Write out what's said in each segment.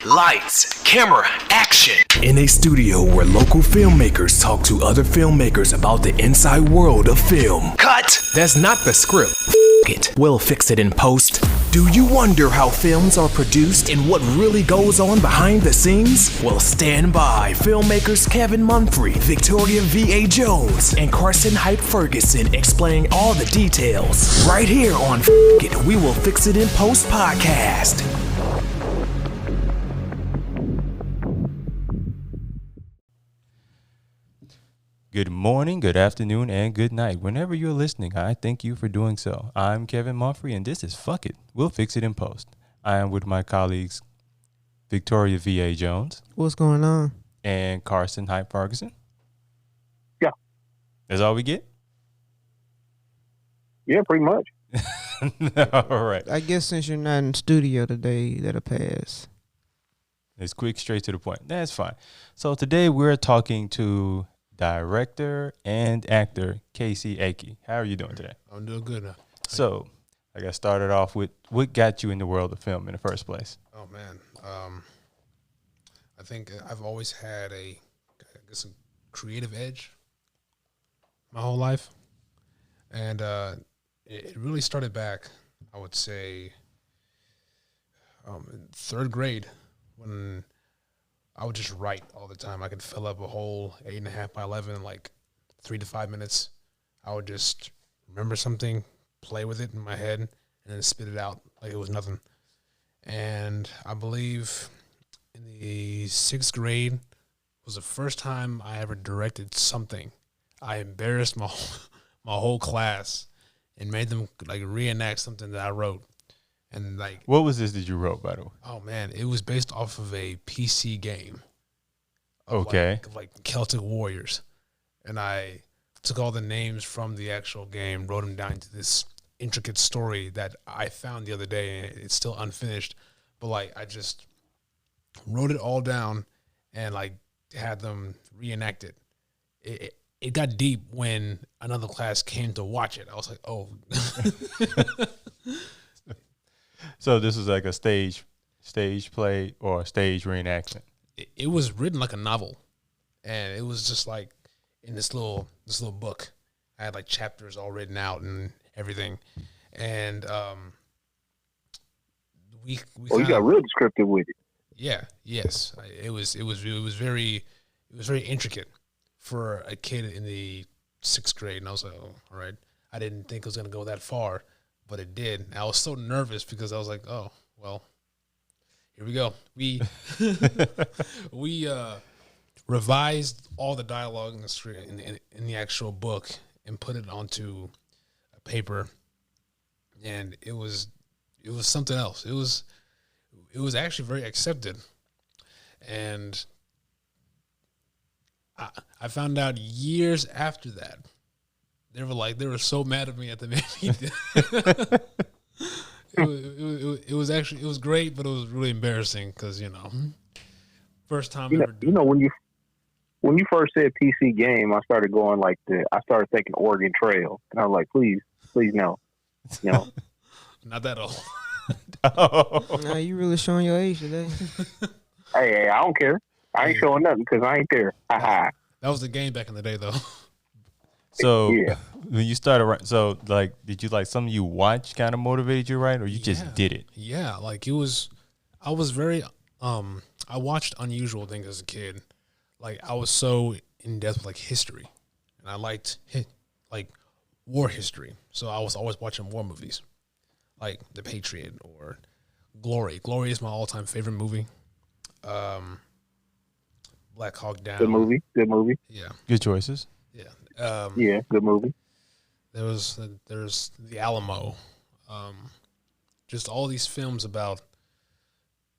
Lights, camera, action. In a studio where local filmmakers talk to other filmmakers about the inside world of film. Cut. That's not the script. It. We'll fix it in post. Do you wonder how films are produced and what really goes on behind the scenes? Well, stand by. Filmmakers Kevin Mumphrey, Victoria V.A. Jones, and Carson Hype Ferguson explain all the details. Right here on It, We Will Fix It in Post podcast. Good morning, good afternoon, and good night. Whenever you're listening, I thank you for doing so. I'm Kevin Mumphrey, and this is Fuck It. We'll fix it in post. I am with my colleagues, Victoria V.A. Jones. What's going on? And Carson Hype Ferguson. Yeah. That's all we get? Yeah, pretty much. All right. I guess since you're not in studio today, that'll pass. It's quick, straight to the point. That's fine. So today we're talking to director and actor Kc Eke. How are you doing today? I'm doing good now. So, I got started off with what got you in the world of film in the first place? Oh man, I think I've always had a creative edge my whole life, and it really started back, I would say, in third grade when I would just write all the time. I could fill up a whole 8.5 by 11 in like 3 to 5 minutes. I would just remember something, play with it in my head, and then spit it out like it was nothing. And I believe in the 6th grade was the first time I ever directed something. I embarrassed my whole class and made them like reenact something that I wrote. And like, what was this that you wrote, by the way? Oh man, it was based off of a PC game. Okay. Like Celtic Warriors. And I took all the names from the actual game, wrote them down into this intricate story that I found the other day, and it's still unfinished. But like, I just wrote it all down and like had them reenact it. It got deep when another class came to watch it. I was like, oh. So this was like a stage play or a stage reenactment? It was written like a novel, and it was just like in this little book. I had like chapters all written out and everything, and we you got real descriptive with it. Yeah, yes, it was very intricate for a kid in the 6th grade, and I was like, oh, all right. I didn't think it was gonna go that far. But it did. I was so nervous because I was like, oh, well, here we go. We revised all the dialogue in the actual book and put it onto a paper, and it was something else. It was actually very accepted, and I found out years after that. They were so mad at me at the movie. It was great, but it was really embarrassing because, first time. When you first said PC game, I started going I started thinking Oregon Trail, and I was like, please no. Not that old. Oh. Nah, you really showing your age today. Hey, I don't care. I ain't showing nothing because I ain't there. Ha. That was the game back in the day, though. So yeah. When you started, so like, did you like something you watched kind of motivated you, right? Or you just did it? Yeah, like I was very, I watched unusual things as a kid. Like I was so in depth with like history, and I liked like war history. So I was always watching war movies, like The Patriot or Glory. Glory is my all-time favorite movie. Black Hawk Down. Good movie. Yeah. Good choices. Yeah. Yeah, good movie. There's The Alamo, just all these films about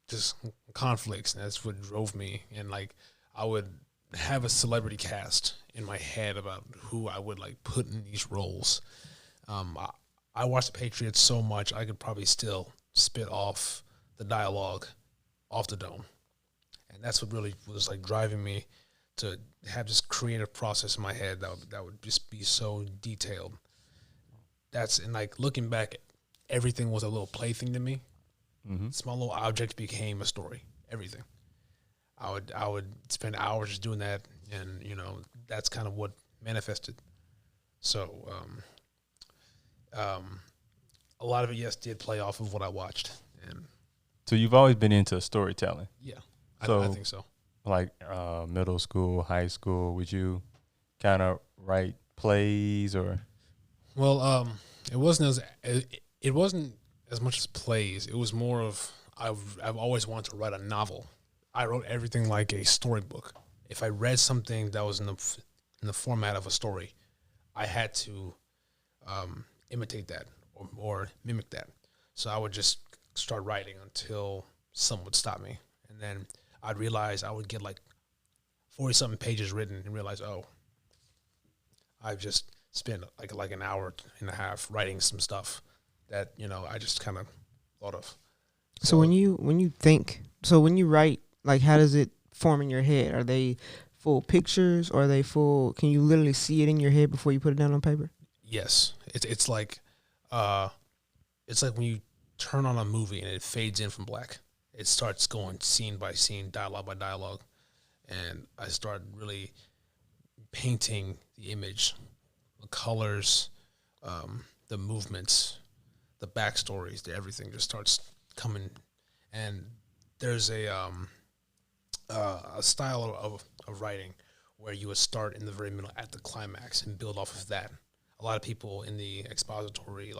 just conflicts, and that's what drove me. And like, I would have a celebrity cast in my head about who I would like put in these roles. I watched The Patriots so much I could probably still spit off the dialogue off the dome, and that's what really was like driving me to have this creative process in my head that would just be so detailed. And like looking back, everything was a little plaything to me. Mm-hmm. Small little object became a story. everything. I would spend hours just doing that, and that's kind of what manifested. So a lot of it, yes, did play off of what I watched, and So you've always been into storytelling. yeah, So I think so. like middle school, high school, would you kind of write plays or? Well, it wasn't as much as plays. It was more of I've always wanted to write a novel. I wrote everything like a storybook. If I read something that was in the format of a story, I had to imitate that or mimic that. So I would just start writing until someone would stop me, and then I'd realize I would get like 40-something pages written and realize, oh, I've just spent like an hour and a half writing some stuff that I just kind of thought of. So when you write, like, how does it form in your head? Are they full pictures, or are they full? Can you literally see it in your head before you put it down on paper? Yes, it's like when you turn on a movie and it fades in from black. It starts going scene by scene, dialogue by dialogue, and I start really painting the image, the colors, the movements, the backstories, everything just starts coming. And there's a style of writing where you would start in the very middle at the climax and build off of that. A lot of people in the expository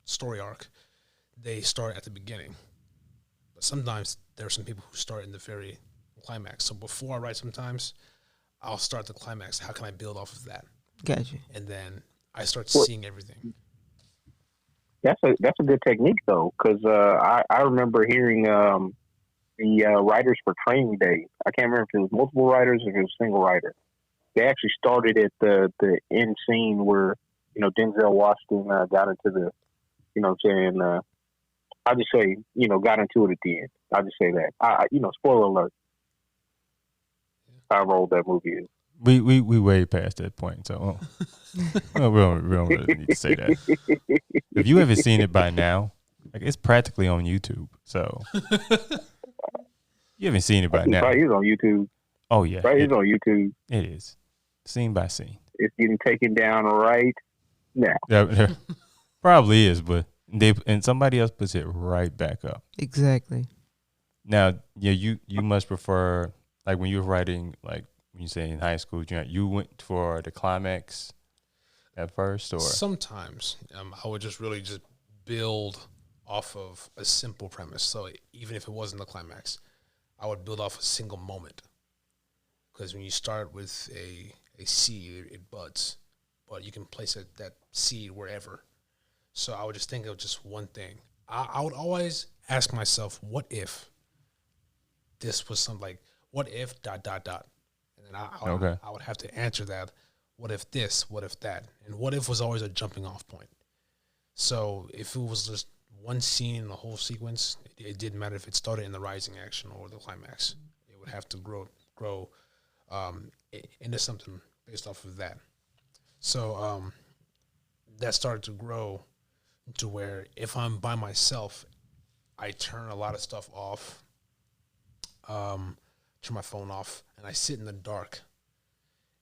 story arc, they start at the beginning. But sometimes there are some people who start in the very climax. So before I write, sometimes I'll start the climax. How can I build off of that? Gotcha. And then I start seeing everything. That's a good technique though, because I remember hearing the writers for Training Day. I can't remember if it was multiple writers or if it was a single writer. They actually started at the end scene where Denzel Washington got into the I'll just say got into it at the end. I'll just say that. Spoiler alert. How old that movie is. We way past that point, so we don't really need to say that. If you haven't seen it by now, it's practically on YouTube. So you haven't seen it by now. Right, it's on YouTube. Oh yeah, right, it's on YouTube. It is scene by scene. It's getting taken down right now. Yeah, probably is, but and somebody else puts it right back up. Exactly. Now, yeah, you must prefer, like when you're writing, like when you say in high school, you went for the climax at first, or sometimes I would just really just build off of a simple premise. So even if it wasn't the climax, I would build off a single moment. Because when you start with a seed, it buds, but you can place that seed wherever. So I would just think of just one thing. I would always ask myself, what if this was something like, what if ... And then I would have to answer that. What if this? What if that? And what if was always a jumping off point. So if it was just one scene in the whole sequence, it didn't matter if it started in the rising action or the climax. It would have to grow into something based off of that. So that started to grow to where if I'm by myself, I turn a lot of stuff off, turn my phone off, and I sit in the dark,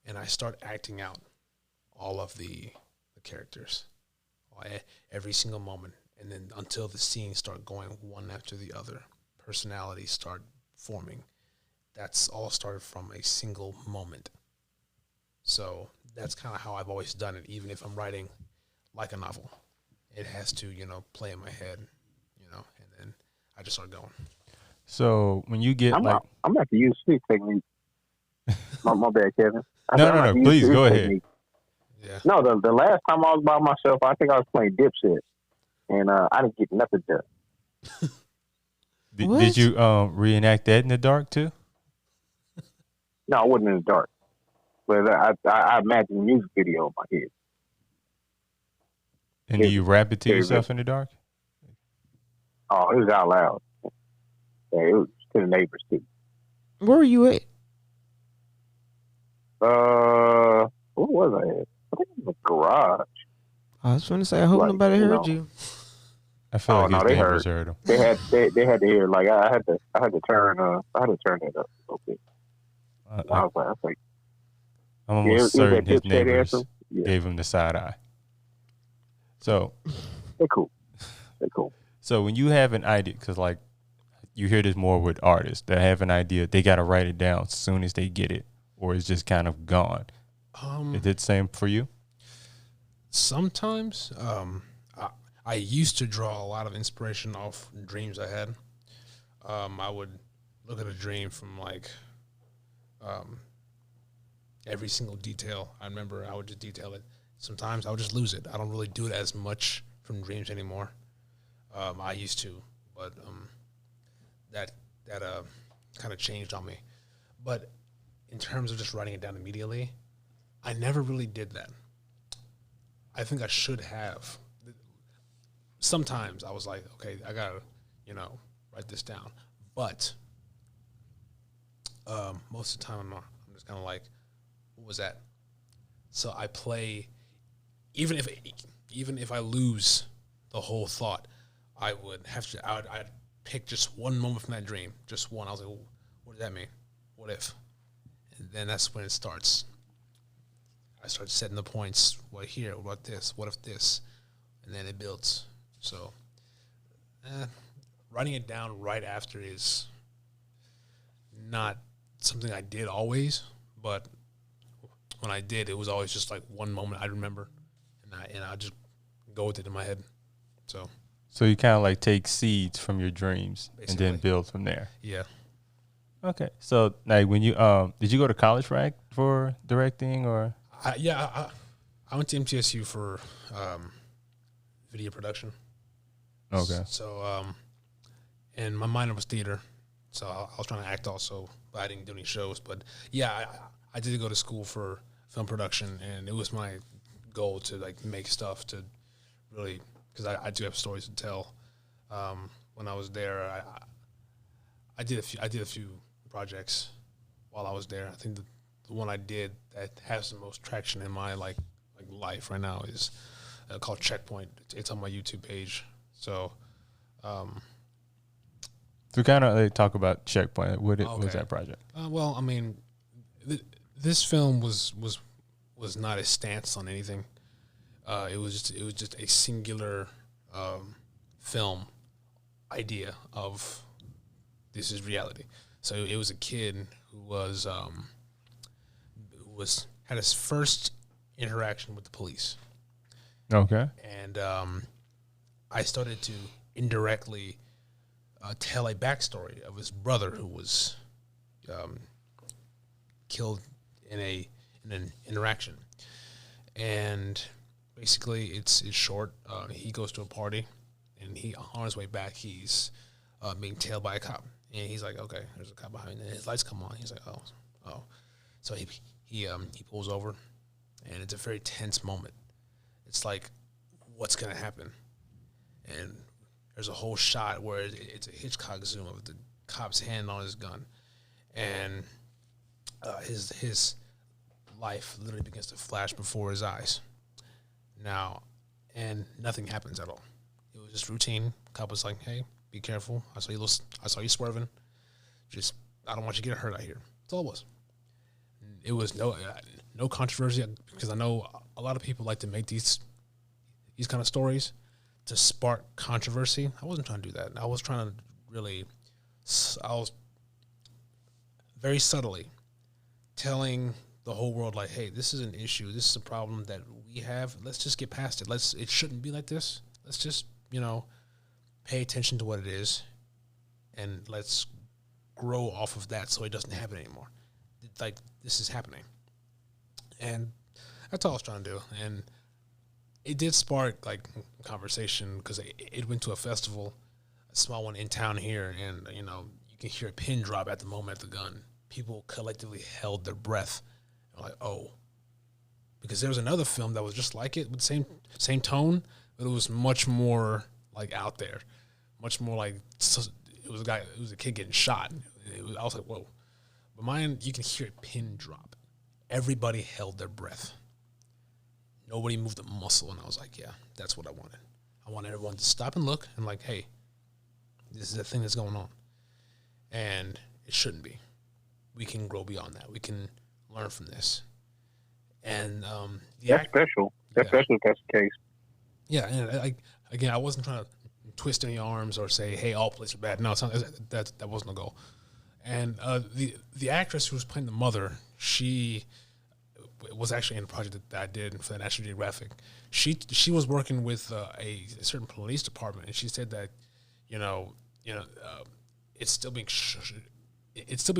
and I start acting out all of the characters, every single moment, and then until the scenes start going one after the other, personalities start forming. That's all started from a single moment. So that's kind of how I've always done it, even if I'm writing like a novel. It has to, play in my head, and then I just start going. So when you get I'm about to use sleep technique. my bad, Kevin. No, please go ahead. Yeah. No, the last time I was by myself, I think I was playing Dipset, and I didn't get nothing done. Did you reenact that in the dark too? No, I wasn't in the dark, but I imagined a music video in my head. And do you rap it to yourself in the dark? Oh, it was out loud. Yeah, it was to the neighbors too. Where were you at? Where was I at? I think it was the garage. I was going to say, I hope nobody heard you. I feel Oh like no, his they neighbors heard. heard him. They had to hear. Like I had to turn that up a little bit. I was like, I'm yeah, almost it was certain that his dipset neighbors anthem. Yeah, gave him the side eye. So, they're cool. They're cool. so when you have an idea, because like you hear this more with artists that have an idea, they got to write it down as soon as they get it, or it's just kind of gone. Is it the same for you? Sometimes, I used to draw a lot of inspiration off dreams I had. I would look at a dream from like every single detail. I remember I would just detail it. Sometimes I would just lose it. I don't really do it as much from dreams anymore. I used to, but that kind of changed on me. But in terms of just writing it down immediately, I never really did that. I think I should have. Sometimes I was like, okay, I gotta, write this down. But most of the time I'm just kind of like, what was that? So I play, even if I lose the whole thought, I'd pick just one moment from that dream, just one. I was like, well, what does that mean? What if? And then that's when it starts. I start setting the points. What here? What about this? What if this? And then it builds. So, writing it down right after is not something I did always, but when I did, it was always just like one moment I remember, and I just go with it in my head. So you kind of like take seeds from your dreams Basically. and then build from there. Yeah. Okay. So like when you did you go to college for directing or? I went to MTSU for video production. Okay. So and my minor was theater, so I was trying to act also, but I didn't do any shows. But yeah, I did go to school for film production, and it was my goal to like make stuff to really, because I do have stories to tell. When I was there, I did a few projects while I was there. I think the one I did that has the most traction in my like life right now is called Checkpoint. It's on my YouTube page. So, to kind of talk about Checkpoint, what was that project? Well, I mean, this film was not a stance on anything. It was just a singular film idea of this is reality. So it was a kid who had his first interaction with the police. Okay. And I started to indirectly tell a backstory of his brother who was killed in an interaction. And basically, it's short. He goes to a party, and on his way back, he's being tailed by a cop. And he's like, okay, there's a cop behind me. And his lights come on. He's like, oh. So he pulls over, and it's a very tense moment. It's like, what's going to happen? And there's a whole shot where it's a Hitchcock zoom of the cop's hand on his gun. And his life literally begins to flash before his eyes. Now, and nothing happens at all. It was just routine. Cop was like, hey, be careful. I saw you swerving. Just, I don't want you to get hurt out here. That's all it was. It was no controversy, because I know a lot of people like to make these kind of stories to spark controversy. I wasn't trying to do that. I was very subtly telling the whole world, like, hey, this is an issue. This is a problem that we have. Let's just get past it. It shouldn't be like this. Let's just, pay attention to what it is, and let's grow off of that so it doesn't happen anymore. Like, this is happening. And that's all I was trying to do. And it did spark, like, conversation, because it went to a festival, a small one in town here, and, you can hear a pin drop at the moment of the gun. People collectively held their breath. Like, oh. Because there was another film that was just like it, with the same tone, but it was much more, like, out there. Much more like, it was a kid getting shot. I was like, whoa. But mine, you can hear a pin drop. Everybody held their breath. Nobody moved a muscle, and I was like, yeah, that's what I wanted. I want everyone to stop and look and like, hey, this is the thing that's going on. And it shouldn't be. We can grow beyond that. We can learn from this. And that's special. That's special if that's the case. Yeah, and I wasn't trying to twist any arms or say, hey, all police are bad. No, that wasn't the goal. And the actress who was playing the mother, she was actually in a project that I did for the National Geographic. She was working with a certain police department, and she said that, it's still being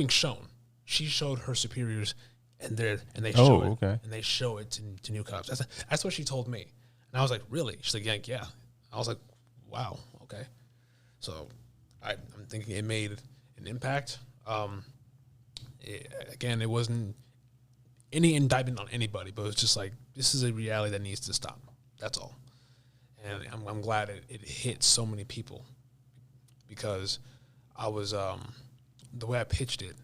shown. She showed her superiors, and they show it, and they show it to new cops. That's what she told me, and I was like, really? She's like, yeah. I was like, wow, okay. So I'm thinking it made an impact. It wasn't any indictment on anybody, but it was just like, this is a reality that needs to stop. That's all. And I'm glad it hit so many people, because I was the way I pitched it.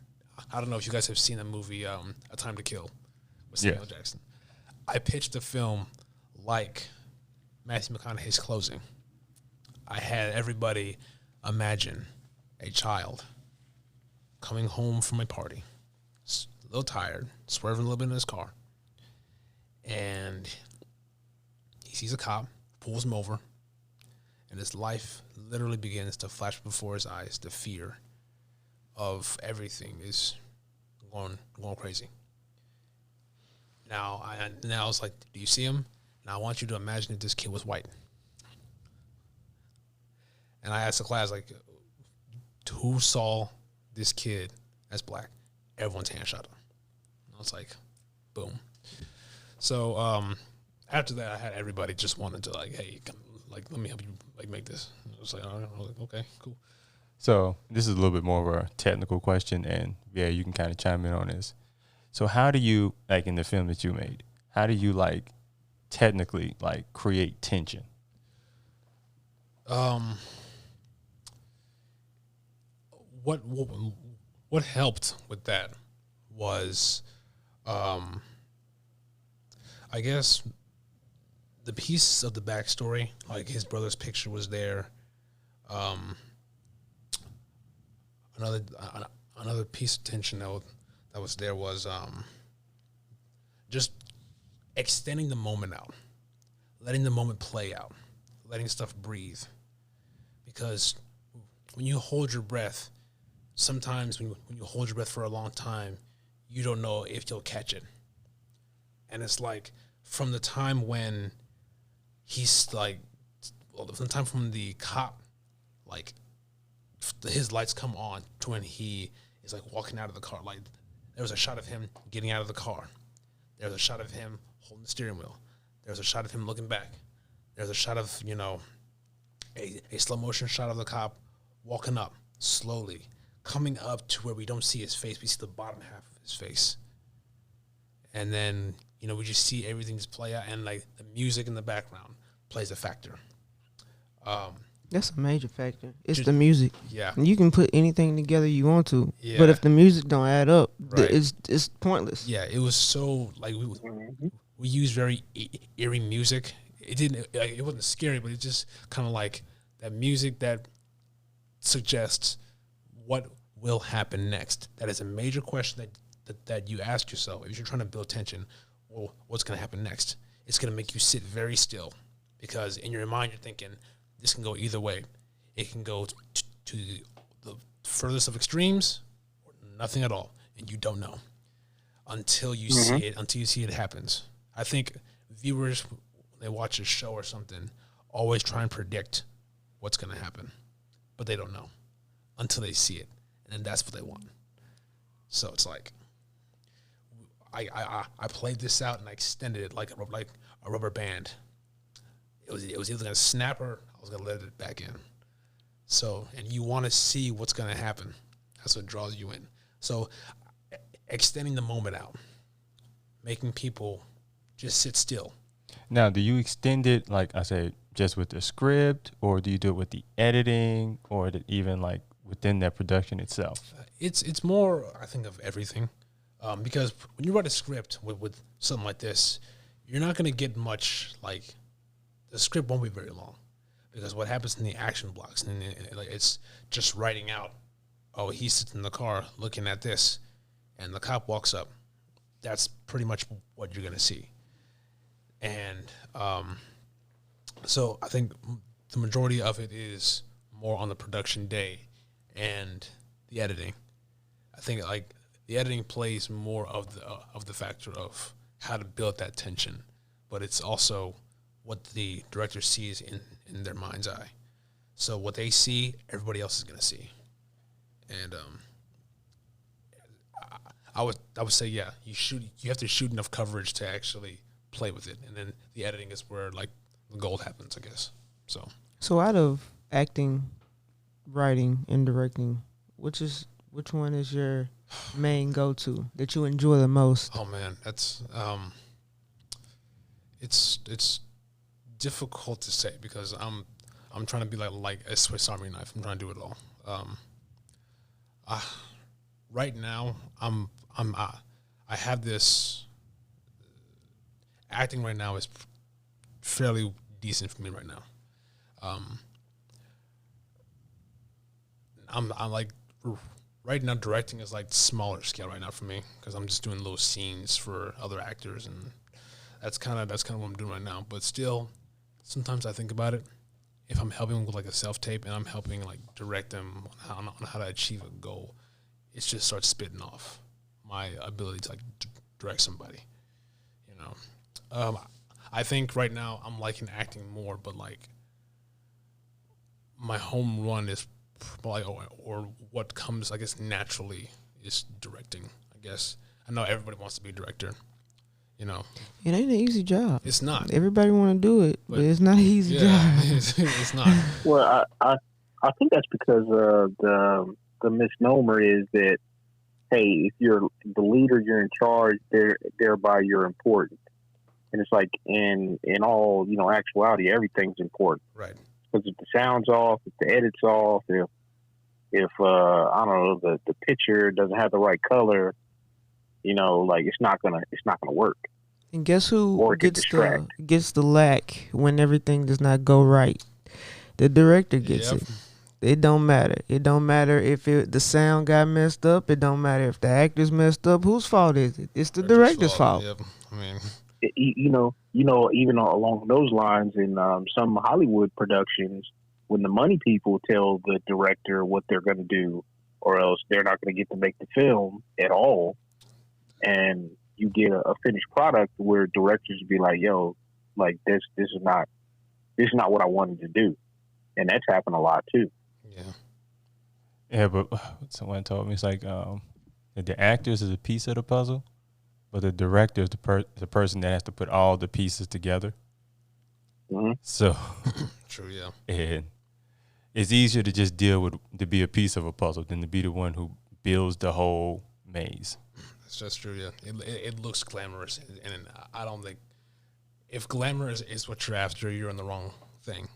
I don't know if you guys have seen the movie A Time to Kill with Samuel Jackson. I pitched the film like Matthew McConaughey's Closing. I had everybody imagine a child coming home from a party, a little tired, swerving a little bit in his car, and he sees a cop, pulls him over, and his life literally begins to flash before his eyes. The fear of everything is going crazy. Now I was like, do you see him? Now I want you to imagine if this kid was white. And I asked the class, like, who saw this kid as black? Everyone's hand shot up. I was like, boom. So after that, I had everybody just wanted to like, hey, let me help you like make this. I was like, okay, cool. So this is a little bit more of a technical question, and yeah, you can kind of chime in on this. So how do you, like in the film that you made, how do you like technically like create tension? What helped with that was, I guess, the pieces of the backstory, like his brother's picture was there. Another piece of tension that was there was just extending the moment out, letting the moment play out, letting stuff breathe. Because when you hold your breath, sometimes when you hold your breath for a long time, you don't know if you'll catch it. And it's like from the time when he's like, from the time from the cop, like his lights come on to when he is like walking out of the car. Like there was a shot of him getting out of the car. There was a shot of him holding the steering wheel. There was a shot of him looking back. There's a shot of, a slow motion shot of the cop walking up slowly, coming up to where we don't see his face. We see the bottom half of his face. And then, we just see everything just play out, and like the music in the background plays a factor. That's a major factor. It's the music. Yeah. And you can put anything together you want to. Yeah. But if the music don't add up, Right. it's pointless. Yeah, it was so like we used very eerie music. It wasn't scary, but it just kind of like that music that suggests what will happen next. That is a major question that you ask yourself if you're trying to build tension. Well, what's going to happen next? It's going to make you sit very still, because in your mind you're thinking this can go either way. It can go to the furthest of extremes or nothing at all, and you don't know until you see it. Until you see it happens. I think viewers, when they watch a show or something, always try and predict what's going to happen, but they don't know until they see it, and then that's what they want. So it's like I played this out and I extended it like a rubber band. It was either going to snap or I was going to let it back in. So, and you want to see what's going to happen. That's what draws you in. So extending the moment out, making people just sit still. Now, do you extend it, like I said, just with the script, or do you do it with the editing, or even like within that production itself? It's more, I think, of everything. Because when you write a script with something like this, you're not going to get much, like, the script won't be very long. Because what happens in the action blocks, and like it's just writing out, oh, he sits in the car looking at this, and the cop walks up. That's pretty much what you're gonna see. And so I think the majority of it is more on the production day and the editing. I think like the editing plays more of the factor of how to build that tension, but it's also what the director sees in their mind's eye. So what they see, everybody else is gonna see. And I would say, yeah, you have to shoot enough coverage to actually play with it, and then the editing is where like the gold happens, I guess. So out of acting, writing, and directing, which one is your main go-to that you enjoy the most? oh man, that's it's difficult to say because I'm trying to be like a Swiss Army knife. I'm trying to do it all. Right now, I have this acting right now is fairly decent for me right now. I'm like right now directing is like smaller scale right now for me because I'm just doing little scenes for other actors, and that's kind of what I'm doing right now. But still, sometimes I think about it. If I'm helping with like a self tape and I'm helping like direct them on how to achieve a goal, it just starts spitting off my ability to like direct somebody. You know, I think right now I'm liking acting more, but like my home run is probably or what comes I guess naturally is directing. I guess I know everybody wants to be a director. You know, It ain't an easy job. it's not. Everybody want to do it, but it's not an easy Yeah, job. it's not. Well, I think that's because the misnomer is that, hey, if you're the leader, you're in charge. Thereby you're important, and it's like in all actuality, everything's important. Right. Because if the sound's off, if the edit's off, if I don't know the picture doesn't have the right color, like it's not gonna work. And guess Or who it could gets the lack when everything does not go right? The director gets Yep. it. It don't matter. It don't matter if the sound got messed up. It don't matter if the actors messed up. Whose fault is it? It's the director's fault. Yep. I mean, Even along those lines, in some Hollywood productions, when the money people tell the director what they're going to do, or else they're not going to get to make the film at all, and you get a finished product where directors would be like, "Yo, like this is not what I wanted to do," and that's happened a lot too. yeah. Yeah, but someone told me it's like that the actors is a piece of the puzzle, but the director is the person that has to put all the pieces together. Mm-hmm. So, True. Yeah. and it's easier to just to be a piece of a puzzle than to be the one who builds the whole maze. That's just true. Yeah. It looks glamorous, and I don't think if glamour is what you're after, you're in the wrong thing.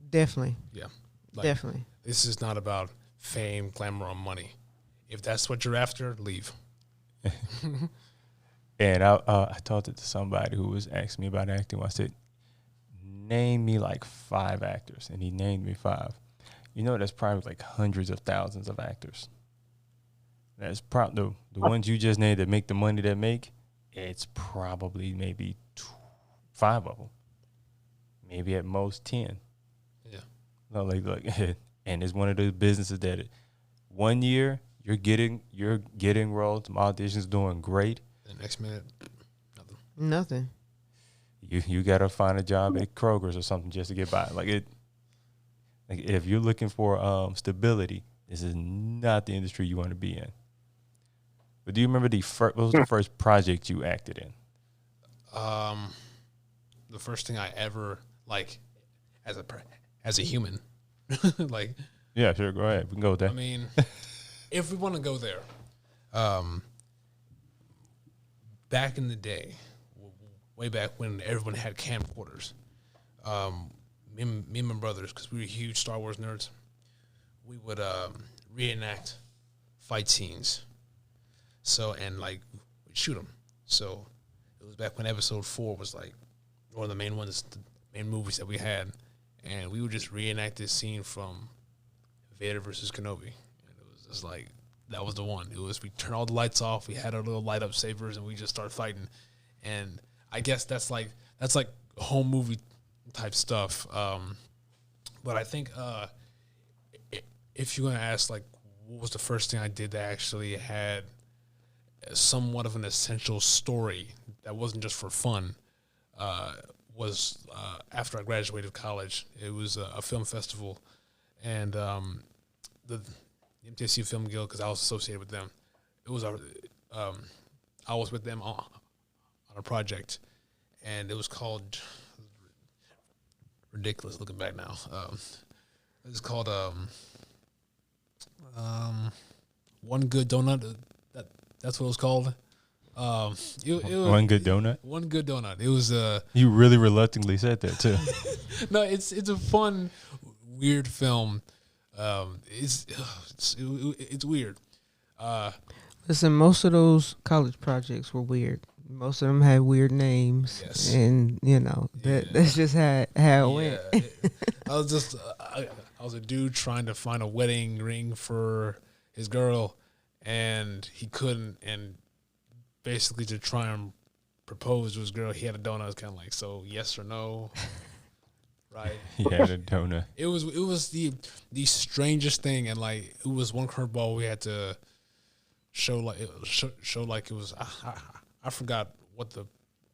Definitely. Yeah. Like, Definitely. This is not about fame, glamour, or money. If that's what you're after, leave. And I talked to somebody who was asking me about acting. I said, name me like 5 actors. And he named me 5. That's probably like hundreds of thousands of actors. That's probably the ones you just named that make the money that make. It's probably maybe 5 of them. Maybe at most 10. Yeah. No, like, and it's one of those businesses that 1 year you're getting roles, some auditions doing great. The next minute, nothing. Nothing. You gotta find a job at Kroger's or something just to get by. Like if you're looking for stability, this is not the industry you want to be in. But do you remember what was the first project you acted in? The first thing I ever as a human, like. Yeah, sure. Go ahead. We can go with that. I mean, if we want to go there, back in the day, way back when everyone had camcorders, me and my brothers, because we were huge Star Wars nerds, we would reenact fight scenes. So, and like, we'd shoot them. So, it was back when Episode 4 was like one of the main ones, the main movies that we had. and we would just reenact this scene from Vader versus Kenobi, and it was just like that was the one. It was we turn all the lights off, we had our little light up sabers, and we just start fighting. And I guess that's like home movie type stuff. But I think if you're gonna ask like what was the first thing I did that actually had somewhat of an essential story that wasn't just for fun, was after I graduated college. It was a film festival, and the MTSU Film Guild, because I was associated with them. It was I was with them on a project, and it was called ridiculous. Looking back now, it was called One Good Donut. That's what it was called. It was, One Good Donut. One Good Donut. It was You really reluctantly said that too. no, it's a fun, weird film. It's weird. Listen, most of those college projects were weird. Most of them had weird names, Yes. and that's just how it went. I was just I was a dude trying to find a wedding ring for his girl, and he couldn't. And basically, to try and propose to his girl, he had a donut. I was kind of like, so yes or no, right? He had a donut. It was the strangest thing, and like it was one curveball we had to show like it was. I forgot what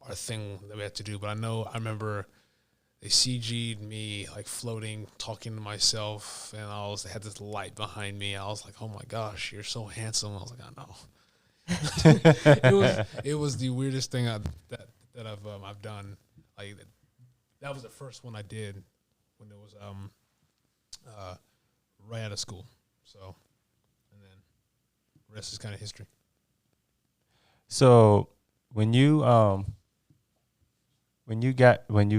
our thing that we had to do, but I remember they CG'd me like floating, talking to myself, and I had this light behind me. I was like, "Oh my gosh, you're so handsome!" I was like, "I know." it was the weirdest thing that I've done. Like that was the first one I did when it was right out of school. So, and then the rest is kind of history. So when you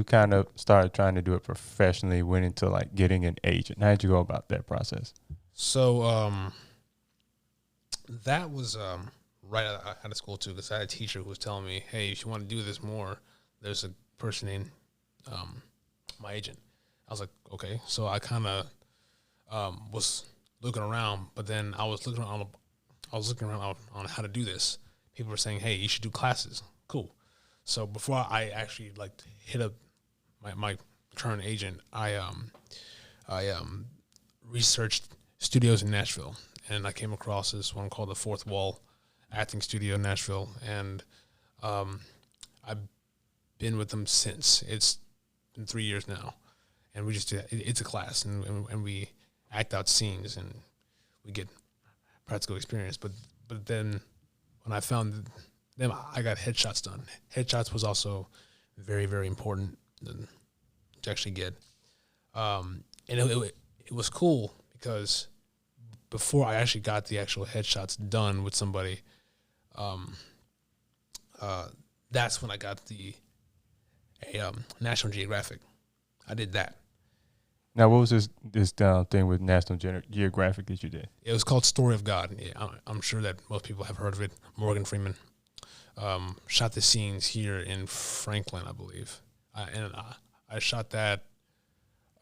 kind of started trying to do it professionally, went into like getting an agent. How'd you go about that process? So that was right out of school too, because I had a teacher who was telling me, "Hey, if you want to do this more, there's a person named my agent." I was like, "Okay." So I kind of was looking around, but then I was looking around on how to do this. People were saying, "Hey, you should do classes." Cool. So before I actually like hit up my current agent, I researched studios in Nashville, and I came across this one called the Fourth Wall Acting Studio in Nashville, and I've been with them since. It's been 3 years now, and we just do it's a class, and we act out scenes, and we get practical experience. But then when I found them, I got headshots done. Headshots was also very, very important to actually get. And it was cool because before I actually got the actual headshots done with somebody, that's when I got a National Geographic. I did that. Now, what was this thing with National Geographic that you did? It was called Story of God. Yeah, I'm sure that most people have heard of it. Morgan Freeman shot the scenes here in Franklin, I believe. I shot that.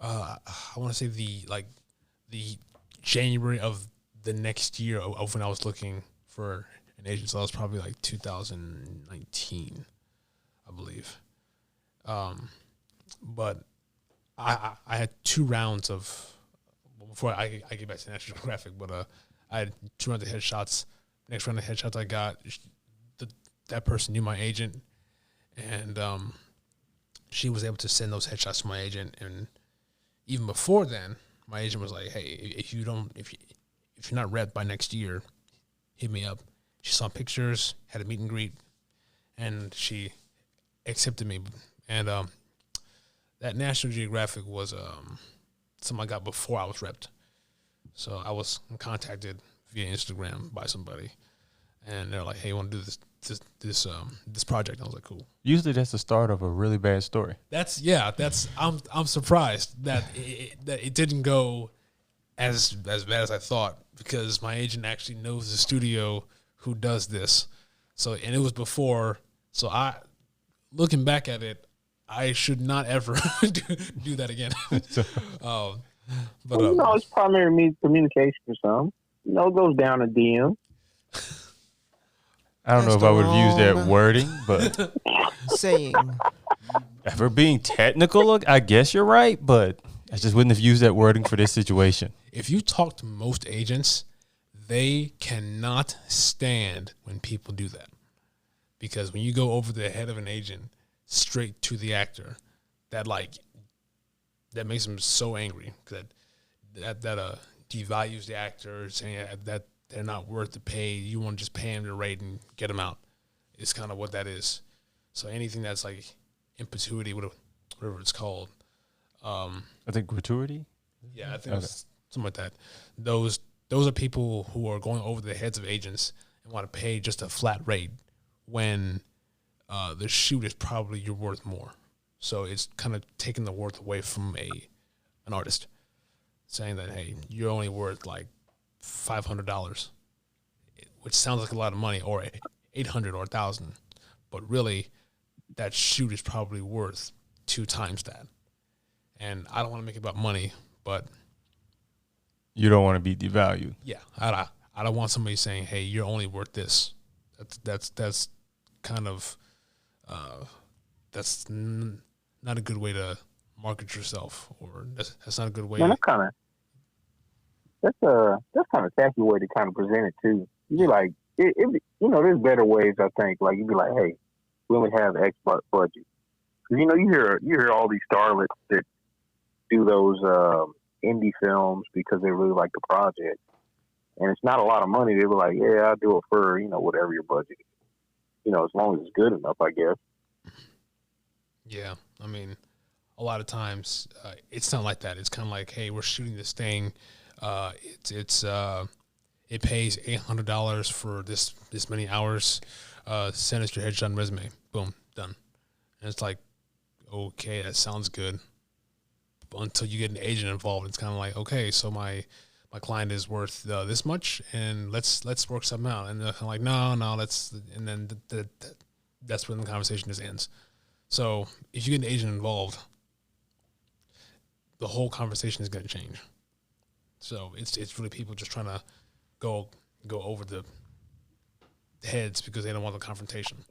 I want to say the January of the next year of when I was looking for an agent. So that was probably like 2019, I believe. But I had 2 rounds of before I get back to National Geographic, but I had 2 rounds of headshots. Next round of headshots I got, that person knew my agent, and she was able to send those headshots to my agent. And even before then, my agent was like, "Hey, if you're not repped by next year, hit me up." She saw pictures, had a meet and greet, and she accepted me. And that National Geographic was something I got before I was repped. So I was contacted via Instagram by somebody, and they're like, "Hey, you want to do this project?" And I was like, "Cool." Usually, that's the start of a really bad story. I'm surprised that it didn't go as bad as I thought, because my agent actually knows the studio who does this. So, and it was before. So looking back at it, I should not ever do that again. But well, it's primary communication for some. It goes down a DM. I don't know if I would have used that wording, but saying. if we're being technical, I guess you're right, but I just wouldn't have used that wording for this situation. If you talk to most agents, they cannot stand when people do that. Because when you go over the head of an agent straight to the actor, that makes them so angry that devalues the actor, saying that they're not worth the pay. You want to just pay them the rate and get them out. It's kind of what that is. So anything that's like in perpetuity, whatever it's called. I think gratuity? Yeah, I think it's something like that. Those are people who are going over the heads of agents and want to pay just a flat rate when the shoot is probably you're worth more. So it's kind of taking the worth away from an artist, saying that, hey, you're only worth like $500, which sounds like a lot of money, or $800 or $1,000, but really that shoot is probably worth 2 times that. And I don't want to make it about money, but you don't want to be devalued. Yeah, I don't want somebody saying, "Hey, you're only worth this." That's kind of that's not a good way to market yourself, or that's not a good way. Man, that's kind of tacky way to kind of present it too. You be like, there's better ways. I think like you'd be like, "Hey, we only have X budget." Because you hear all these starlets that do those indie films because they really like the project, and it's not a lot of money. They were like, "Yeah, I'll do it for whatever your budget is." As long as it's good enough, I guess. Yeah, I mean, a lot of times it's not like that. It's kind of like, "Hey, we're shooting this thing. It pays $800 for this many hours. Send us your headshot and resume. Boom, done." And it's like, okay, that sounds good. Until you get an agent involved, it's kind of like, okay, so my client is worth this much, and let's work something out. And they're kind of like, no, let's, and then that's when the conversation just ends. So if you get an agent involved, the whole conversation is going to change. So it's really people just trying to go over the heads because they don't want the confrontation.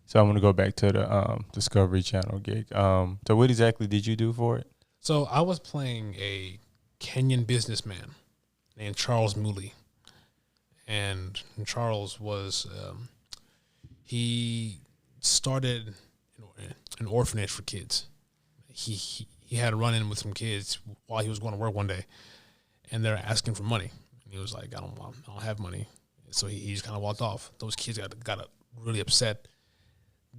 So I'm going to go back to the Discovery Channel gig. So what exactly did you do for it? So I was playing a Kenyan businessman named Charles Mooley. And Charles was, he started an orphanage for kids. He had a run-in with some kids while he was going to work one day. And they're asking for money. And he was like, I don't have money. So he just kind of walked off. Those kids got really upset.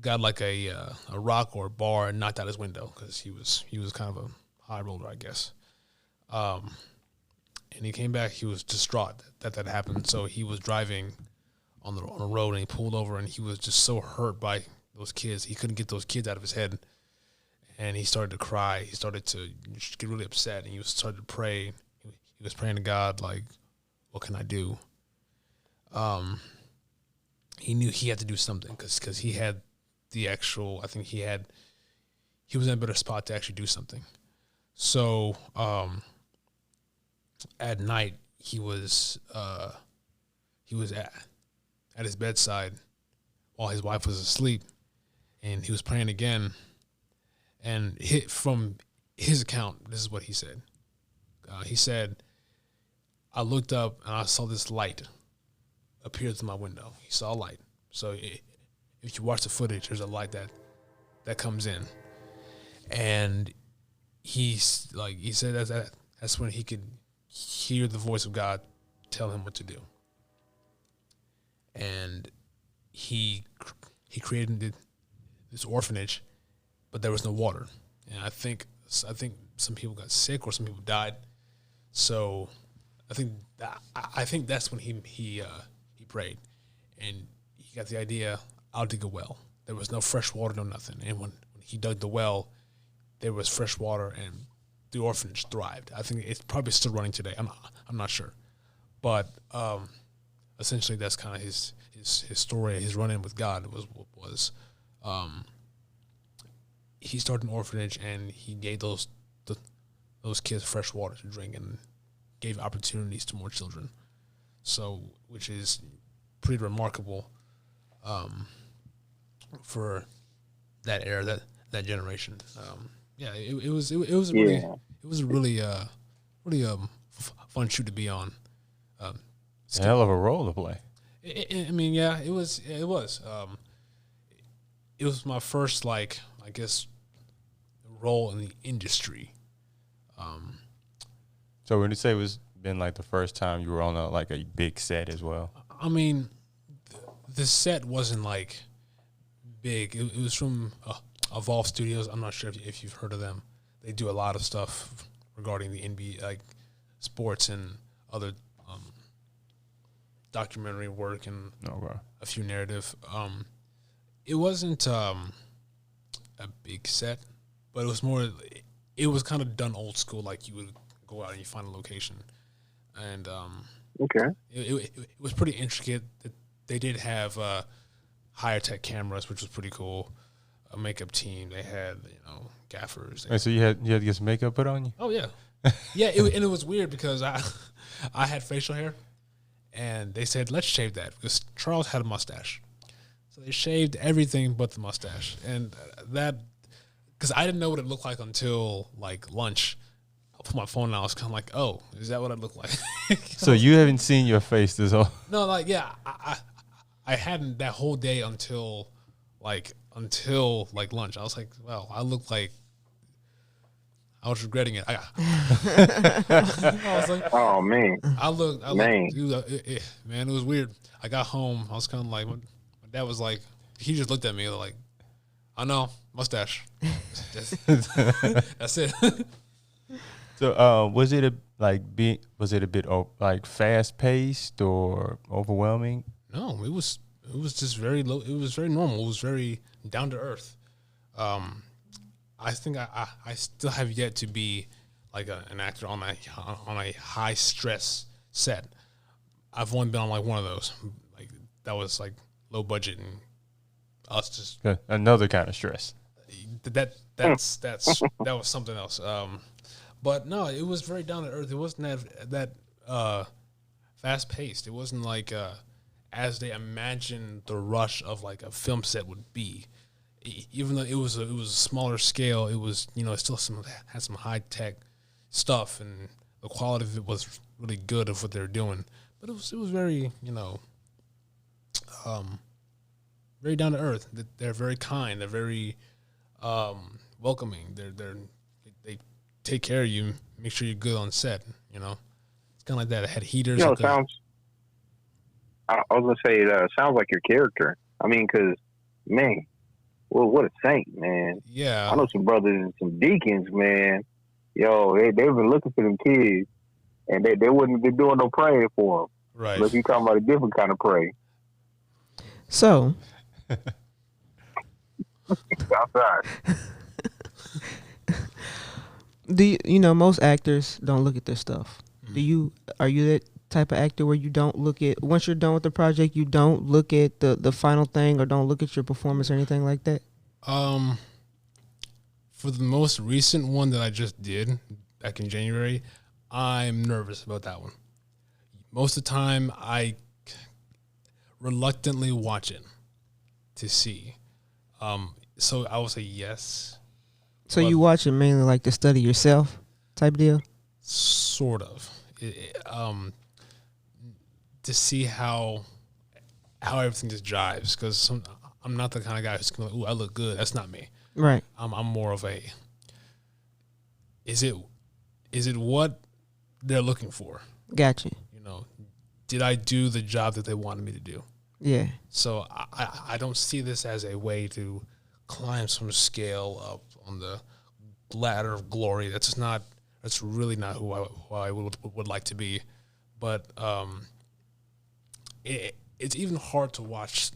Got like a rock or a bar and knocked out his window because he was kind of a high roller, I guess. And he came back. He was distraught that happened. So he was driving on the road and he pulled over and he was just so hurt by those kids. He couldn't get those kids out of his head, and he started to cry. He started to get really upset, and he started to pray. He was praying to God like, "What can I do?" He knew he had to do something because he had the actual, I think he was in a better spot to actually do something. So at night he was at his bedside while his wife was asleep, and he was praying again. And from his account, this is what he said. He said, "I looked up and I saw this light appear through my window." He saw a light. So if you watch the footage, there's a light that comes in, and he said that's when he could hear the voice of God tell him what to do. And he created this orphanage, but there was no water, and I think some people got sick or some people died. So I think that's when he prayed, and he got the idea, I'll dig a well. There was no fresh water, no nothing. And when he dug the well, there was fresh water, and the orphanage thrived. I think it's probably still running today. I'm not sure, but essentially that's kind of his story. His run-in with God was he started an orphanage and he gave those kids fresh water to drink and gave opportunities to more children. So, which is pretty remarkable for that era, that generation. It was a really fun show to be on. A hell of a role to play. I mean, yeah, it was. It was my first, like, I guess, role in the industry. So when you say it was been like the first time you were on a big set as well? I mean, the set wasn't like big. It was from Evolve Studios. I'm not sure if you've heard of them. They do a lot of stuff regarding the NBA, like sports and other documentary work and a few narrative. It wasn't a big set, but it was more. It was kind of done old school, like you would go out and you find a location, and okay, it was pretty intricate. They did have higher tech cameras, which was pretty cool. A makeup team. They had gaffers. And so you had to get some makeup put on you? Oh yeah, yeah. And it was weird because I had facial hair, and they said let's shave that because Charles had a mustache, so they shaved everything but the mustache, and that because I didn't know what it looked like until like lunch. I put my phone and I was kind of like, oh, is that what I look like? So you haven't seen your face this whole? No, like yeah, I hadn't that whole day until lunch. I was like, well, I look like I was regretting it. I was like, oh man, I looked, man, it was weird. I got home, I was kind of like, my dad was like, he just looked at me like, I know, mustache. That's it. So was it a bit fast paced or overwhelming? No, it was just very low. It was very normal. It was very down to earth. I think I still have yet to be like an actor on a high stress set. I've only been on like one of those. Like that was like low budget and us just another kind of stress. That was something else. But no, it was very down to earth. It wasn't that fast paced. It wasn't like as they imagined the rush of like a film set would be. Even though it was a smaller scale, it was it still had some high tech stuff, and the quality of it was really good of what they were doing. But it was very very down to earth. They're very kind. They're very welcoming. They take care of you, make sure you're good on set. It's kind of like that. It had heaters. it sounds. I was gonna say it sounds like your character. I mean, because man, well, what a saint, man. Yeah, I know some brothers and some deacons, man. Yo, they've been looking for them kids, and they wouldn't be doing no praying for them. Right. But you talking about a different kind of prayer. So, outside. Most actors don't look at their stuff. Are you that type of actor where you don't look at, once you're done with the project, you don't look at the final thing or don't look at your performance or anything like that? For the most recent one that I just did back in January, I'm nervous about that one. Most of the time, I reluctantly watch it to see. So I will say yes. So you watch it mainly like to study yourself type deal? Sort of. To see how everything just jives, because I'm not the kind of guy who's going to, ooh, I look good. That's not me. Right. I'm more of a, is it what they're looking for? Gotcha. Did I do the job that they wanted me to do? Yeah. So I don't see this as a way to climb some scale up on the ladder of glory. That's really not who I would like to be. But it's even hard to watch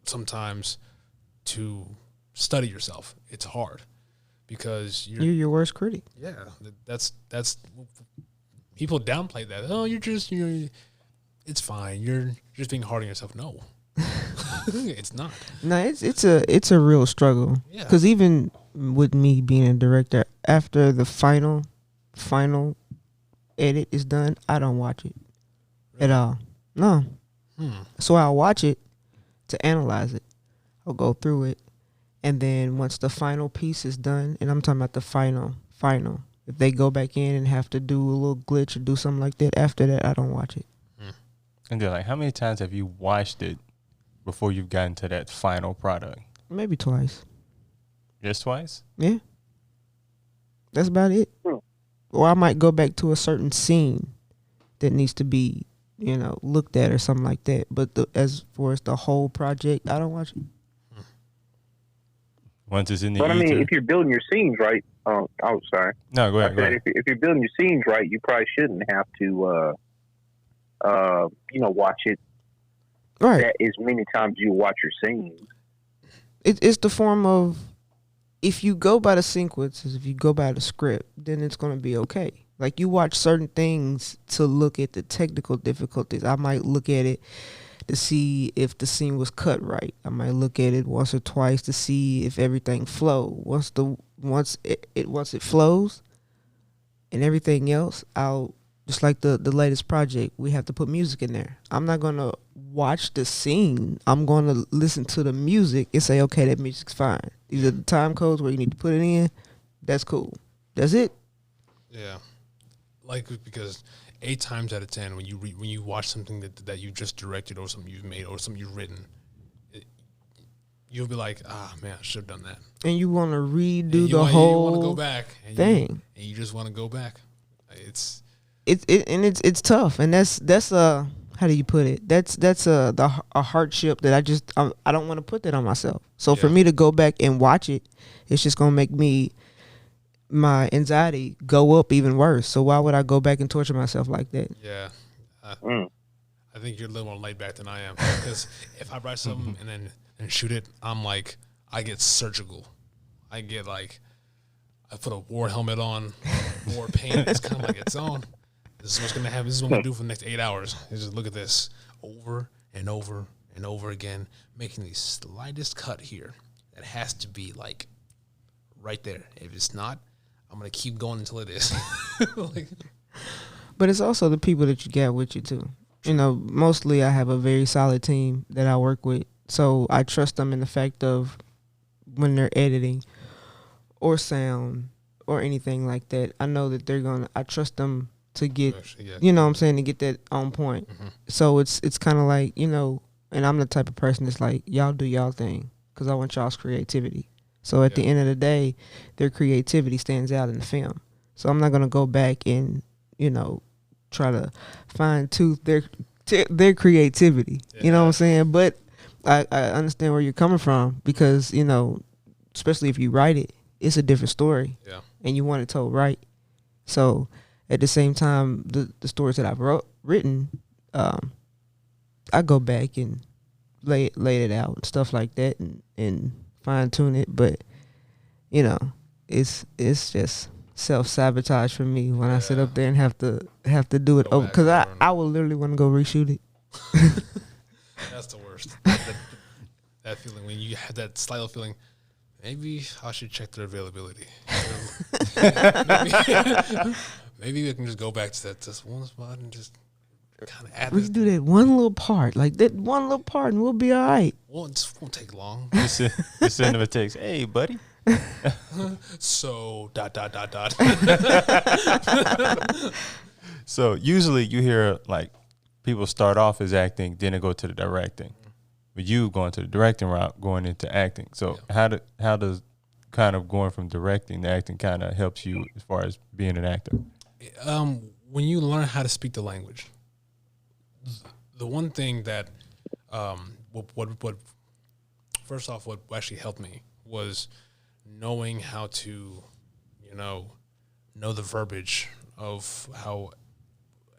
sometimes to study yourself. It's hard because you're your worst critic. Yeah, that's people downplay that. Oh, it's fine. You're just being hard on yourself. No, it's not. No, it's a real struggle. Yeah. Because even with me being a director, after the final edit is done, I don't watch it at all. No. So I'll watch it to analyze it. I'll go through it, and then once the final piece is done, and I'm talking about the final, if they go back in and have to do a little glitch or do something like that, after that, I don't watch it. And then, like, how many times have you watched it before you've gotten to that final product? Maybe twice. Just twice? Yeah. That's about it. Or I might go back to a certain scene that needs to be, looked at or something like that. But as far as the whole project, I don't watch it. Once it's in the But I mean, ether. if you're building your scenes right, sorry. No, go I ahead. Go said ahead. if you're building your scenes right, you probably shouldn't have to, watch it Right. that as many times you watch your scenes. It's the form of, if you go by the sequences, if you go by the script, then it's going to be okay. Like, you watch certain things to look at the technical difficulties. I might look at it to see if the scene was cut right. I might look at it once or twice to see if everything flowed. Once it flows and everything else, I'll, just like the latest project, we have to put music in there. I'm not going to watch the scene. I'm going to listen to the music and say, okay, that music's fine. These are the time codes where you need to put it in. That's cool. That's it. Yeah, like, because 8 times out of 10, when you watch something that you just directed or something you've made or something you've written, you'll be like, man, I should have done that. And you want to redo You the whole want to go back thing. and you just want to go back. It's tough, and that's how do you put it? That's a hardship that I don't want to put that on myself. So for me to go back and watch it, it's just gonna make my anxiety go up even worse. So why would I go back and torture myself like that? Yeah, I think you're a little more laid back than I am, because if I write something and shoot it, I'm like, I get surgical. I get like, I put a war helmet on, war paint. It's kind of like its own. This is what's going to happen. This is what I'm going to do for the next 8 hours. Is just look at this over and over and over again, making the slightest cut here. That has to be like right there. If it's not, I'm going to keep going until it is. But it's also the people that you got with you too. Mostly I have a very solid team that I work with. So I trust them in the fact of when they're editing or sound or anything like that. I know that I trust them to get, to get that on point. Mm-hmm. So it's kind of like, and I'm the type of person that's like, y'all do y'all thing, because I want y'all's creativity. So at the end of the day, their creativity stands out in the film. So I'm not going to go back and, try to fine tooth their creativity. Yeah. You know what I'm saying? But I understand where you're coming from, because, especially if you write it, it's a different story. Yeah. And you want it told right. So at the same time, the stories that I've written, I go back and lay it out and stuff like that, and fine tune it. But it's just self-sabotage for me when I sit up there and have to do it over, because I will literally want to go reshoot it. That's the worst. That feeling when you have that slight feeling, maybe I should check their availability. Maybe we can just go back to that just one spot and just kind of add. We can do that one little part, and we'll be all right. Well, it won't take long. Just send them a text. Hey, buddy. So ... So usually you hear like people start off as acting, then they go to the directing. But you going to the directing route, going into acting. So how does kind of going from directing to acting kind of helps you as far as being an actor? When you learn how to speak the language, the one thing that what first off, what actually helped me was knowing how to, know the verbiage of how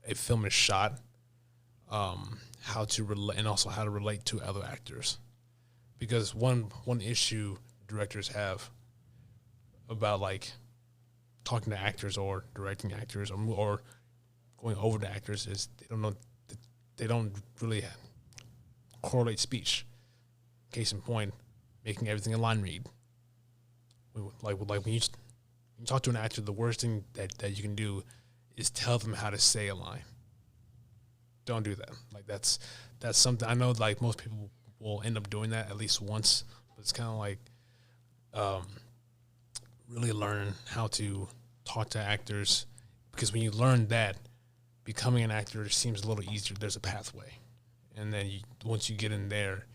a film is shot, how to relate, and also how to relate to other actors. Because one issue directors have about like talking to actors or directing actors or going over to actors is they don't really correlate speech. Case in point, making everything a line read. like when you talk to an actor, the worst thing that you can do is tell them how to say a line. Don't do that. Like that's something I know. Like most people will end up doing that at least once, but it's kind of like really learn how to talk to actors, because when you learn that, becoming an actor seems a little easier. There's a pathway, and then once you get in there,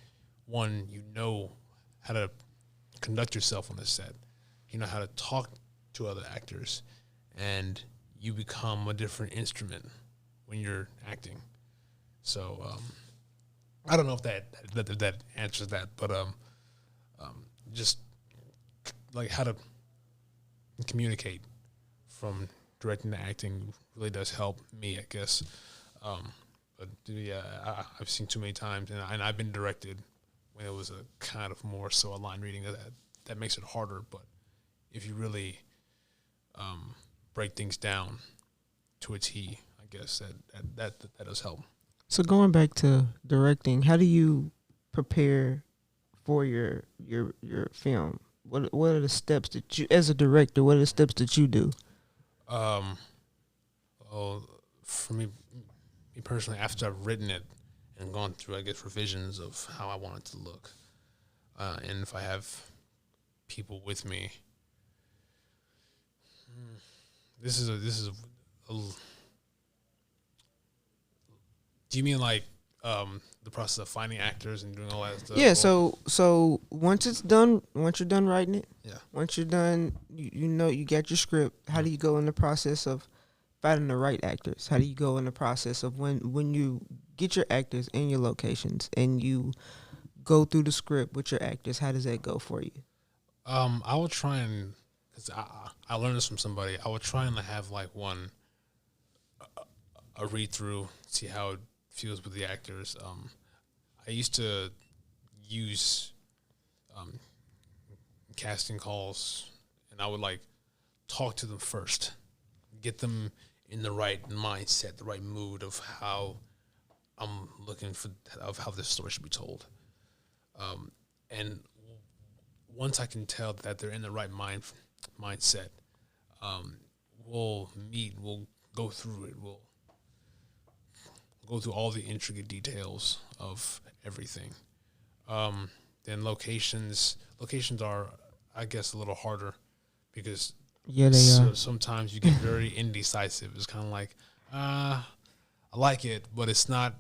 you know how to conduct yourself on the set. You know how to talk to other actors, and you become a different instrument when you're acting. So I don't know if that answers that, but just like how to communicate from directing to acting really does help me, I guess. But yeah, I've seen too many times, and I've been directed when it was a kind of more so a line reading that makes it harder. But if you really break things down to a T, I guess that does help. So going back to directing, how do you prepare for your film? What are the steps that you, as a director, what are the steps that you do? Well, for me personally, after I've written it and gone through, I guess, revisions of how I want it to look, and if I have people with me, this is a do you mean like the process of finding actors and doing all that stuff? Yeah. So once you're done writing it, Yeah. Once you're done, you know you got your script. How do you go in the process of finding the right actors? How do you go in the process of when you get your actors and your locations and you go through the script with your actors? How does that go for you? I will try and, because I learned this from somebody. I would try and have like a read through, see how it feels with the actors. I used to use casting calls, and I would like talk to them first, get them in the right mindset, the right mood of how I'm looking of how this story should be told. And once I can tell that they're in the right mindset, we'll meet, we'll go through it, we'll go through all the intricate details of everything. Then locations are, I guess, a little harder because They are. sometimes you get very indecisive. It's kind of like, I like it, but it's not,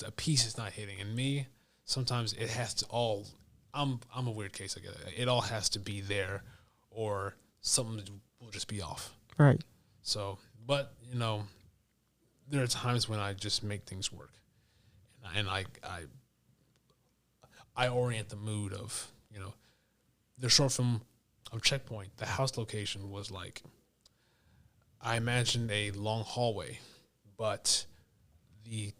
a piece is not hitting. And me, sometimes it has to all, I'm a weird case, I guess. It all has to be there or something will just be off. Right. So, but, there are times when I just make things work. And I orient the mood of, the short film of Checkpoint, the house location was like, I imagined a long hallway, but the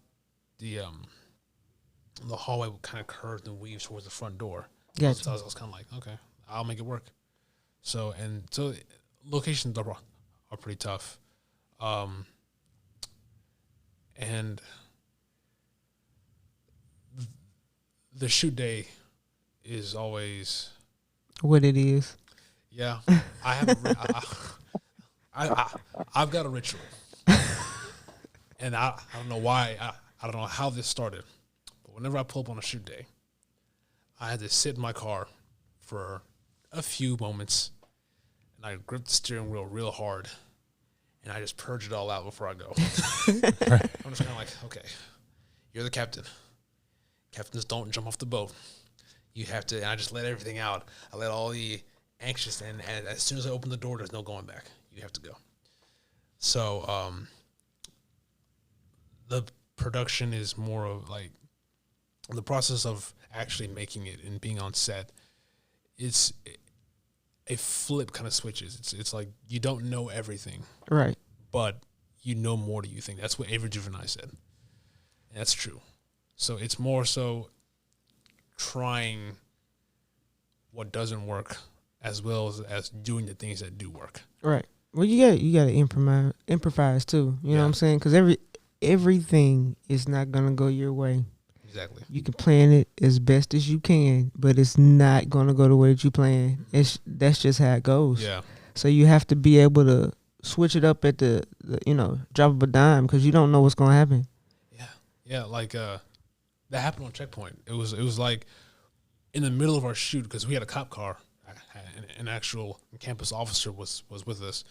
hallway kind of curved and weaves towards the front door. Gotcha. So I was kind of like, okay, I'll make it work. So locations are pretty tough. And the shoot day is always What it is. Yeah, I have. I've got a ritual, and I don't know why. I don't know how this started, but whenever I pull up on a shoot day, I had to sit in my car for a few moments, and I grip the steering wheel real hard, and I just purge it all out before I go. I'm just kind of like, okay, you're the captain. Captains don't jump off the boat. You have to, and I just let everything out. I let all the anxious, and as soon as I open the door, there's no going back. You have to go. So the production is more of like the process of actually making it and being on set. It's a flip kind of switches. It's like you don't know everything, Right. but you know more than you think. That's what Avery Duvernay said, and that's true. So it's more so trying what doesn't work as well as doing the things that do work. Right. Well, you got to improvise too. You know what I'm saying? Because everything is not gonna go your way. Exactly. You can plan it as best as you can, but it's not gonna go the way that you plan. That's just how it goes. Yeah. So you have to be able to switch it up at the drop of a dime because you don't know what's gonna happen. Yeah. Like that happened on checkpoint. It was like in the middle of our shoot because we had a cop car. An actual campus officer was with us,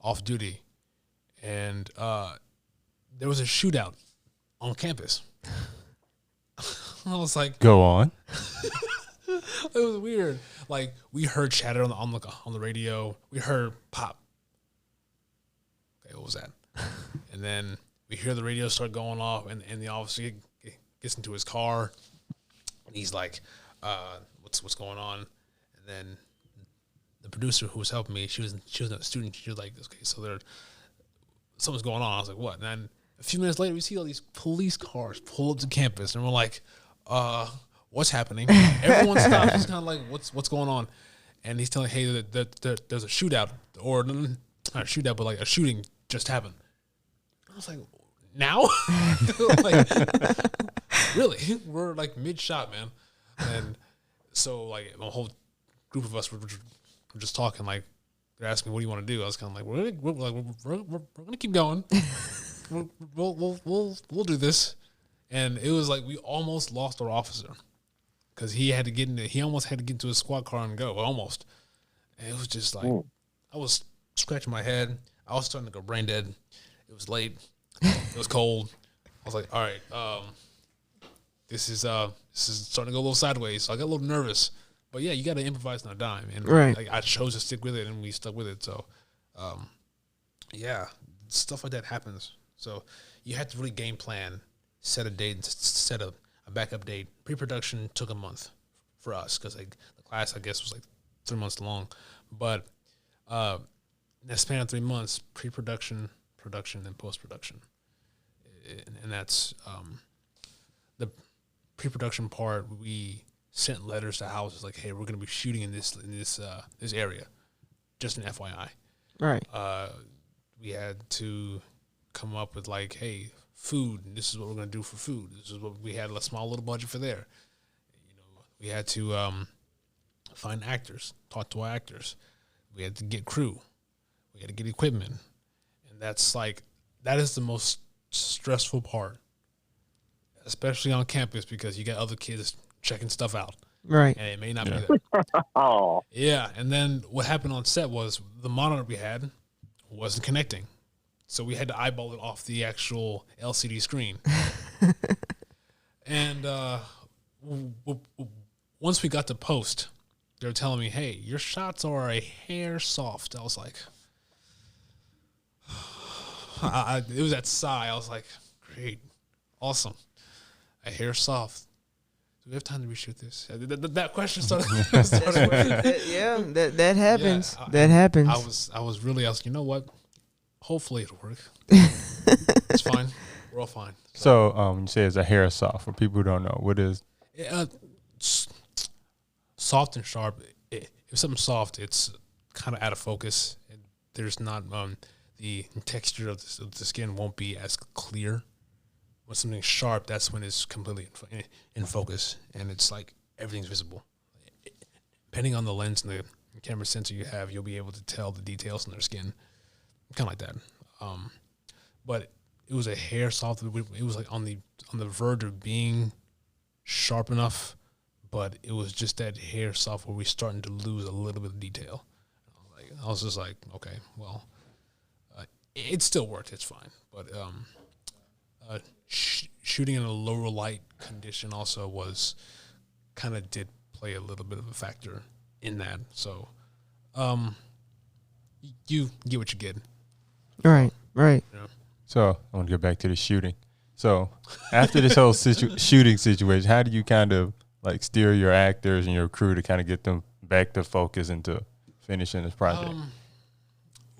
off duty, and there was a shootout on campus. I was like, Go on. it was weird. Like we heard chatter on the radio. We heard pop. Okay, what was that? And then we hear the radio start going off, and the officer gets into his car, and he's like, "What's going on?" And then the producer who was helping me, she was a student. She was like, "Okay, so something's going on." I was like, "What?" And then a few minutes later, we see all these police cars pull up to campus, and we're like, what's happening? Everyone stops. He's kind of like, what's going on? And he's telling, hey, that there's a shootout, or not a shootout, but like a shooting just happened. I was like, now? Like, really? We're like mid-shot, man. And so like a whole group of us were just talking, like, they're asking me, what do you want to do? I was kind of like, we're going to keep going. We'll do this. And it was like we almost lost our officer because he almost had to get into his squad car and go, almost. And it was just like, I was scratching my head. I was starting to go brain dead. It was late. It was cold. I was like, all right, this is starting to go a little sideways. So I got a little nervous. But yeah, you got to improvise on a dime. And like, I chose to stick with it, and we stuck with it. So, yeah, stuff like that happens. So you have to really game plan, set a date, set a backup date. Pre-production took a month for us because like the class, I guess, was like 3 months long. But in that span of 3 months, pre-production, production, and post-production. And that's the pre-production part. We sent letters to houses like, hey, we're going to be shooting in this area. Just an FYI. Right. We had to come up with like, hey, food, and this is what we're going to do for food. This is what we had, a small little budget for there. We had to find actors, talk to our actors. We had to get crew. We had to get equipment. And that is the most stressful part, especially on campus because you got other kids checking stuff out. Right. And it may not be there. Oh, Yeah. And then what happened on set was the monitor we had wasn't connecting. So we had to eyeball it off the actual LCD screen. And once we got to post, they were telling me, hey, your shots are a hair soft. I was like, it was that sigh. I was like, great, awesome. A hair soft. Do we have time to reshoot this? That question started. Yeah, that happens. Yeah, that happens. I was you know what? Hopefully it'll work. It's fine. We're all fine. So you say it's a hair soft. For people who don't know, what is? Soft and sharp. If something's soft, it's kind of out of focus. There's not the texture of the skin won't be as clear. When something's sharp, that's when it's completely in focus, and it's like everything's visible. Depending on the lens and the camera sensor you have, you'll be able to tell the details in their skin. Kind of like that, but it was a hair soft. It was like on the verge of being sharp enough, but it was just that hair soft where we're starting to lose a little bit of detail. I was just like, okay, well, it still worked. It's fine, but shooting in a lower light condition also did play a little bit of a factor in that. So, you get what you get. Right. Yeah. So I want to get back to the shooting. So after this whole shooting situation, how do you kind of like steer your actors and your crew to kind of get them back to focus into finishing this project?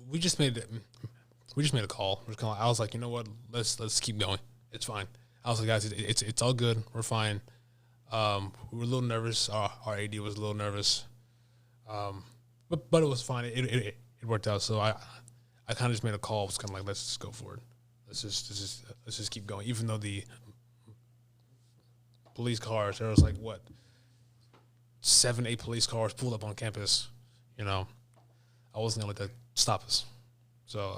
We just made a call. I was like, you know what? Let's keep going. It's fine. I was like, guys, it's all good. We're fine. We were a little nervous. Our AD was a little nervous. But it was fine. It worked out. So I kind of just made a call. It was kind of like, let's just go for it. Let's just keep going. Even though the police cars. There was like, what, 7, 8 police cars pulled up on campus. You know, I wasn't going to let that stop us. So,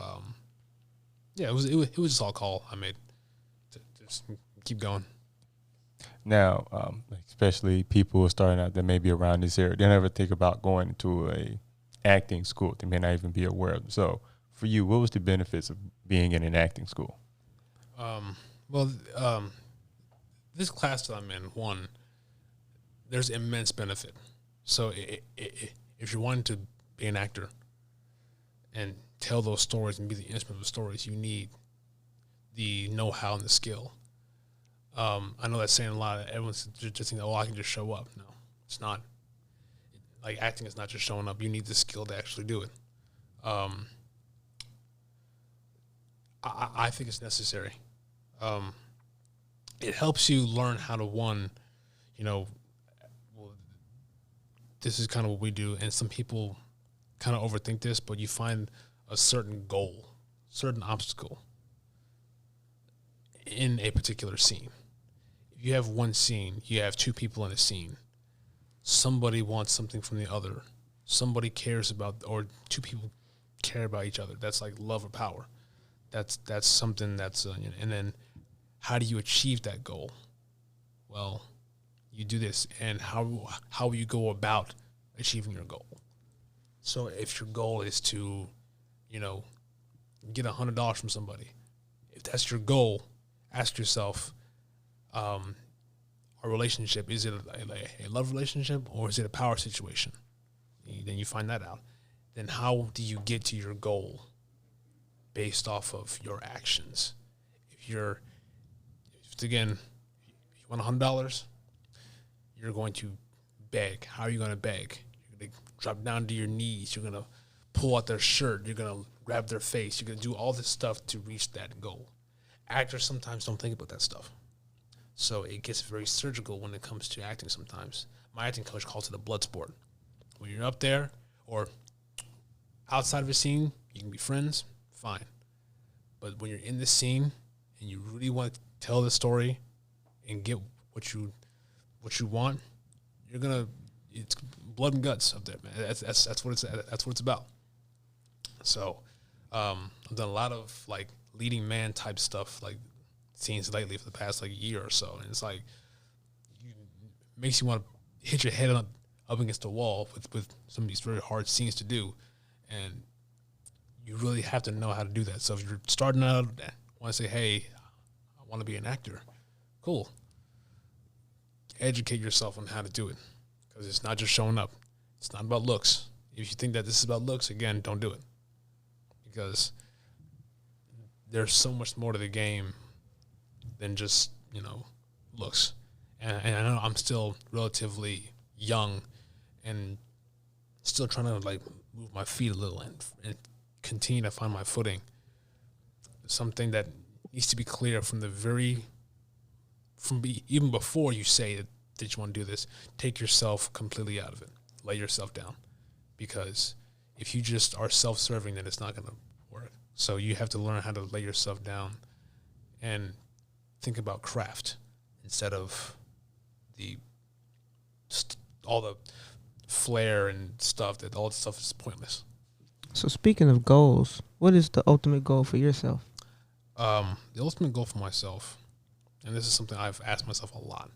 yeah, it was just all a call I made to just keep going. Now, especially people starting out that may be around this area, they never think about going to a acting school. They may not even be aware of it. So, for you, what was the benefits of being in an acting school? This class that I'm in, one, there's immense benefit. So if you're wanting to be an actor and tell those stories and be the instrument of the stories, you need the know-how and the skill. I know that's saying a lot. Everyone's just thinking, oh, I can just show up. No, it's not. Like, acting is not just showing up. You need the skill to actually do it. I think it's necessary. It helps you learn how to, one, you know, well, this is kind of what we do, and some people kind of overthink this, but you find a certain goal, certain obstacle in a particular scene. If you have one scene, you have 2 people in a scene. Somebody wants something from the other. Somebody cares about, or 2 people care about each other. That's like love or power. That's something that's, and then how do you achieve that goal? Well, you do this, and how will you go about achieving your goal? So if your goal is to, you know, get $100 from somebody, if that's your goal, ask yourself, our relationship, is it a love relationship or is it a power situation? Then you find that out. Then how do you get to your goal based off of your actions? If you want $100, you're going to beg. How are you going to beg? You're going to drop down to your knees. You're going to pull out their shirt. You're going to grab their face. You're going to do all this stuff to reach that goal. Actors sometimes don't think about that stuff. So it gets very surgical when it comes to acting sometimes. My acting coach calls it a blood sport. When you're up there or outside of a scene, you can be friends, fine. But when you're in the scene and you really want to tell the story and get what you want, it's blood and guts up there, man. That's what it's about. So I've done a lot of like leading man type stuff, like scenes lately for the past like year or so, and it's like makes you want to hit your head up against the wall with some of these very hard scenes to do, and you really have to know how to do that. So if you're starting out, want to say, hey, I want to be an actor, cool. Educate yourself on how to do it, because it's not just showing up. It's not about looks. If you think that this is about looks, again, don't do it, because there's so much more to the game than just, looks. And I know I'm still relatively young and still trying to like move my feet a little and continue to find my footing. Something that needs to be clear even before you say that you want to do this. Take yourself completely out of it. Lay yourself down, because if you just are self-serving, then it's not going to work. So you have to learn how to lay yourself down and think about craft instead of all the flair and stuff. That all the stuff is pointless. So speaking of goals, what is the ultimate goal for yourself? The ultimate goal for myself, and this is something I've asked myself a lot.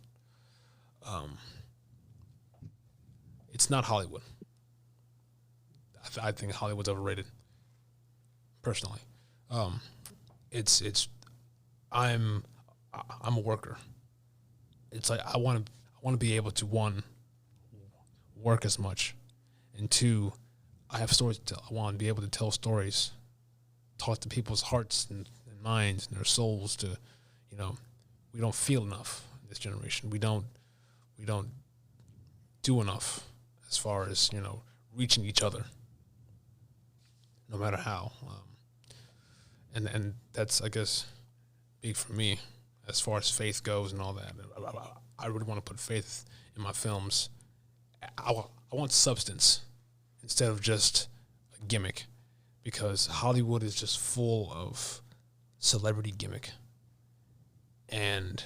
It's not Hollywood. I think Hollywood's overrated. Personally, I'm a worker. It's like I want to be able to, one, work as much, and two, I have stories to tell. I want to be able to tell stories, talk to people's hearts and minds and their souls. To, we don't feel enough in this generation. We don't do enough as far as reaching each other, no matter how. And that's, I guess, big for me as far as faith goes and all that. I really want to put faith in my films. I want substance instead of just a gimmick, because Hollywood is just full of celebrity gimmick. And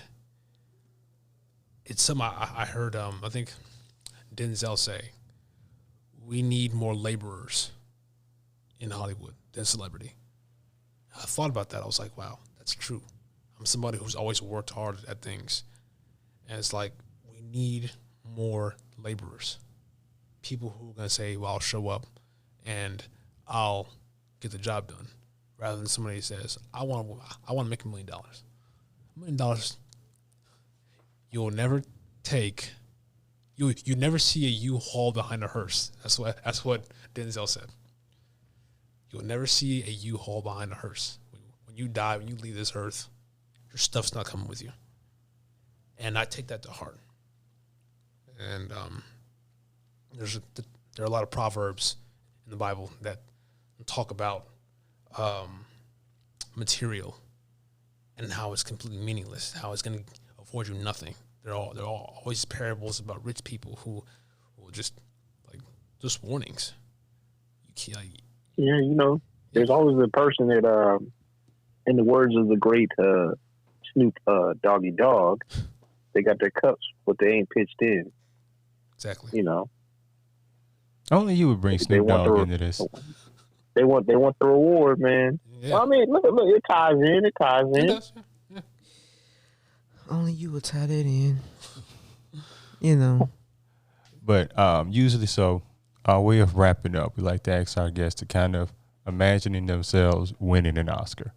it's something I heard. I think Denzel say, "We need more laborers in Hollywood than celebrity." I thought about that. I was like, wow, that's true. I'm somebody who's always worked hard at things. And it's like, we need more laborers. People who are going to say, well, I'll show up and I'll get the job done. Rather than somebody who says, I want to make $1 million. $1 million, you'll never take, you never see a U-Haul behind a hearse. That's what Denzel said. You'll never see a U-Haul behind a hearse. When you die, when you leave this earth, your stuff's not coming with you. And I take that to heart. And there are a lot of proverbs in the Bible that talk about material and how it's completely meaningless, how it's going to afford you nothing. They're all always parables about rich people who will just warnings. You can't. Yeah, there's always a person that, in the words of the great Snoop Doggy Dogg, they got their cups, but they ain't pitched in. Exactly. Only you would bring Snoop Dogg into this. They want the reward, man. Yeah. Well, I mean, look, it ties in. It ties in. It does, yeah. Only you would tie that in. But usually, so our way of wrapping up, we like to ask our guests to kind of imagining themselves winning an Oscar.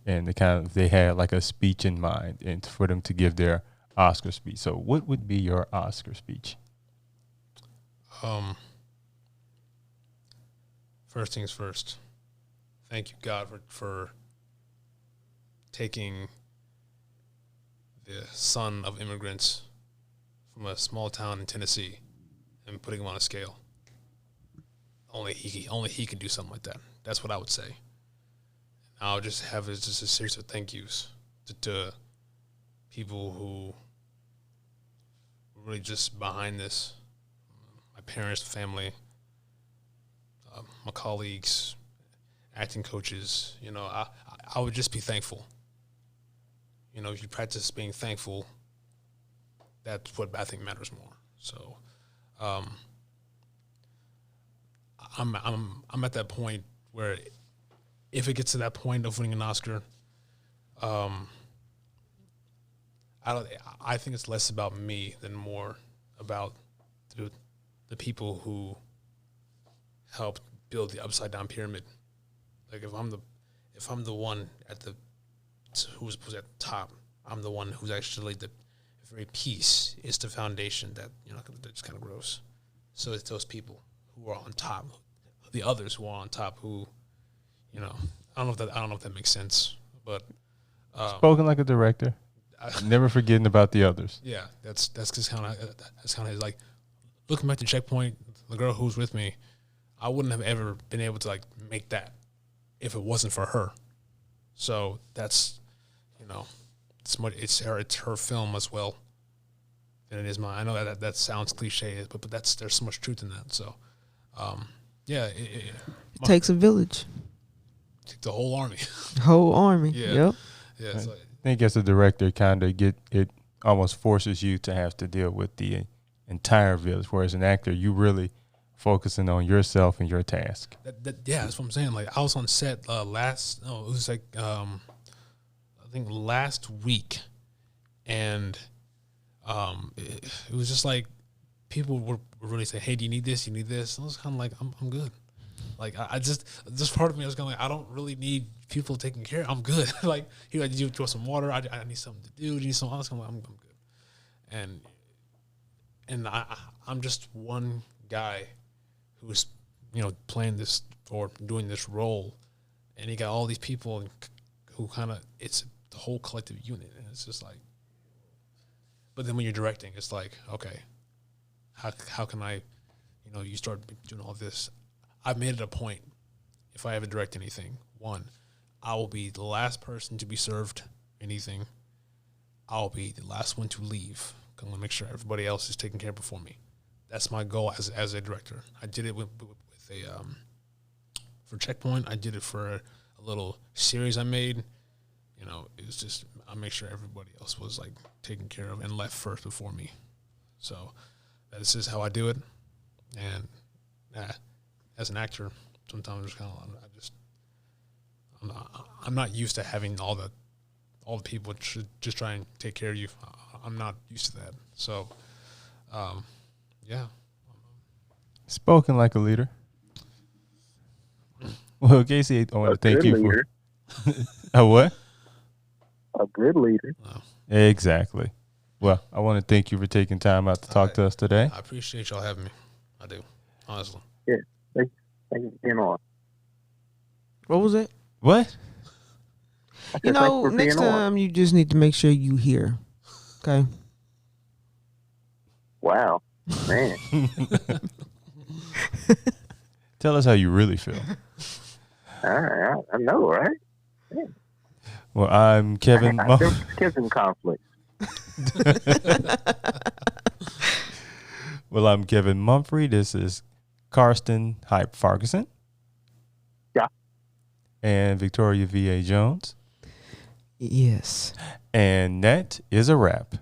And they had like a speech in mind and for them to give their Oscar speech. So what would be your Oscar speech? First things first. Thank you, God, for taking the son of immigrants from a small town in Tennessee and putting him on a scale. Only he can do something like that. That's what I would say. I'll just have just a series of thank yous to people who were really just behind this. My parents, family, my colleagues, acting coaches. I would just be thankful. If you practice being thankful, that's what I think matters more. So, I'm at that point where, if it gets to that point of winning an Oscar, I think it's less about me than more about the people who helped build the upside down pyramid. Like if I'm the one who's at the top, I'm the one who's actually the very piece is the foundation that that's kind of gross. So it's those people who are on top, the others who are on top who. I don't know if that makes sense, but Spoken like a director. Never forgetting about the others. Yeah, that's just kind of like looking back to Checkpoint. The girl who was with me, I wouldn't have ever been able to make that if it wasn't for her. So that's it's her film as well than it is mine. I know that sounds cliche, but there's so much truth in that. So it takes a village. The whole army. Whole army. Yeah. Yep. Yeah. I think as a director, it almost forces you to have to deal with the entire village. Whereas an actor, you really focusing on yourself and your task. That's what I'm saying. Like I was on set I think last week, and it was just like people were really saying, "Hey, do you need this? You need this?" And I was kind of like, "I'm good." Like I just part of me, I was kind of like, I don't really need people taking care. I'm good. Like he did you throw some water? I need something to do. Do you need something else? I'm like, I'm good. And I'm just one guy who's playing this or doing this role, and you got all these people who kind of it's the whole collective unit, and it's just like. But then when you're directing, it's like, okay, how can I, you start doing all this. I've made it a point, if I ever direct anything, one, I will be the last person to be served anything. I'll be the last one to leave. I'm going to make sure everybody else is taken care of before me. That's my goal as a director. I did it with for Checkpoint. I did it for a little series I made. you know, it's just I make sure everybody else was like taken care of and left first before me. So that's just how I do it. And as an actor, sometimes it's kind of I'm not used to having all the people just try and take care of you. I'm not used to that. So, yeah. Spoken like a leader. Well, Casey, I want to thank you leader. for a what? A good leader. Exactly. Well, I want to thank you for taking time out to talk to us today. I appreciate y'all having me. I do, honestly. Yeah. Thank you for being on. What was it? What? You know, next time you just need to make sure you hear. Okay. Wow, man. Tell us how you really feel. I know, right? Yeah. Well, I'm Kevin. I feel Kevin conflict. Well, I'm Kevin Mumphrey. This is Karsten Hype Farguson. Yeah. And Victoria V.A. Jones. Yes. And that is a wrap.